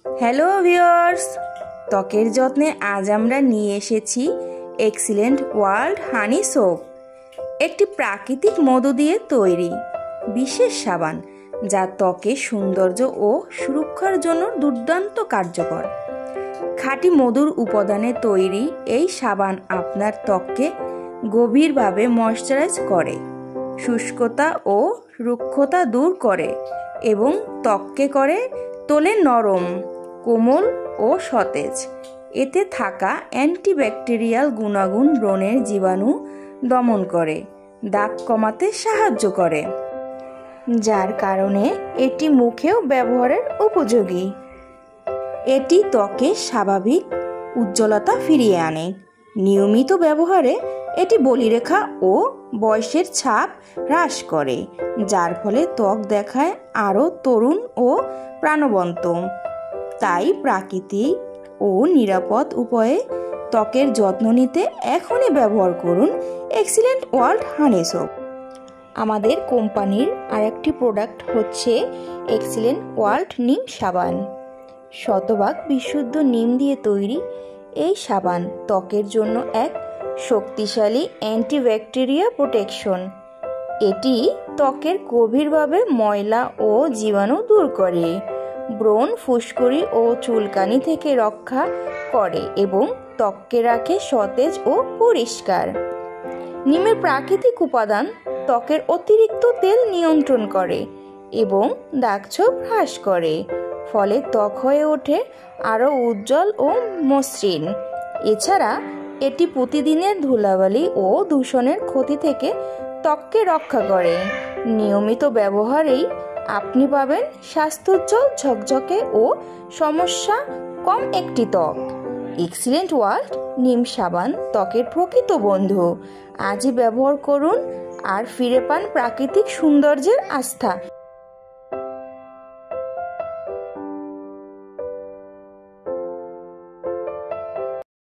Hello viewers, ত্বকের যত্নে আজ আমরা নিয়ে এসেছি এক্সিলেন্ট ওয়ার্ল্ড হানি সোপ, একটি প্রাকৃতিক মধু দিয়ে তৈরি বিশেষ সাবান যা ত্বকের সৌন্দর্য ও সুরক্ষার জন্য দুর্দান্ত কার্যকর। খাঁটি মধুর উপাদানে তৈরি এই সাবান আপনার ত্বককে গভীরভাবে ময়শ্চারাইজ করে, শুষ্কতা ও রুক্ষতা দূর করে এবং ত্বককে করে তোলে নরম, কোমল ও সতেজ। এতে থাকা অ্যান্টিব্যাকটেরিয়াল গুণাগুণ ব্রণের জীবাণু দমন করে, দাগ কমাতে সাহায্য করে, যার কারণে এটি মুখেও ব্যবহারের উপযোগী। এটি ত্বকের স্বাভাবিক উজ্জ্বলতা ফিরিয়ে আনে। নিয়মিত ব্যবহারে এটি বলিরেখা ও বয়সের ছাপ হ্রাস করে, যার ফলে ত্বক দেখায় আরও তরুণ ও প্রাণবন্ত। তাই প্রাকৃতিক ও নিরাপদ উপায়ে ত্বকের যত্ন নিতে এখনই ব্যবহার করুন এক্সিলেন্ট ওয়ার্ল্ড হানি সোপ। আমাদের কোম্পানির আরেকটি প্রোডাক্ট হচ্ছে এক্সিলেন্ট ওয়ার্ল্ড নিম সাবান। শতভাগ বিশুদ্ধ নিম দিয়ে তৈরি এই সাবান ত্বকের জন্য এক শক্তিশালী অ্যান্টিব্যাকটেরিয়া প্রোটেকশন। এটি ত্বকের গভীরভাবে ময়লা ও জীবাণু দূর করে, ব্রণ, ফুসকুড়ি ও চুলকানি থেকে রক্ষা করে এবং ত্বককে রাখে সতেজ ও পরিষ্কার। নিমের প্রাকৃতিক উপাদান ত্বকের অতিরিক্ত তেল নিয়ন্ত্রণ করে এবং দাগছোপ হ্রাস করে, ফলে ত্বক হয়ে ওঠে আরও উজ্জ্বল ও মসৃণ। এছাড়া এটি প্রতিদিনের ধুলাবালি ও দূষণের ক্ষতি থেকে ত্বককে রক্ষা করে। নিয়মিত ব্যবহারেই আপনি পাবেন স্বাস্থ্যোজ্জ্বল, ঝকঝকে ও সমস্যা কম একটি ত্বক। এক্সিলেন্ট ওয়ার্ল্ড নিম সাবান ত্বকের প্রকৃত বন্ধু। আজই ব্যবহার করুন আর ফিরে পান প্রাকৃতিক সৌন্দর্যের আস্থা।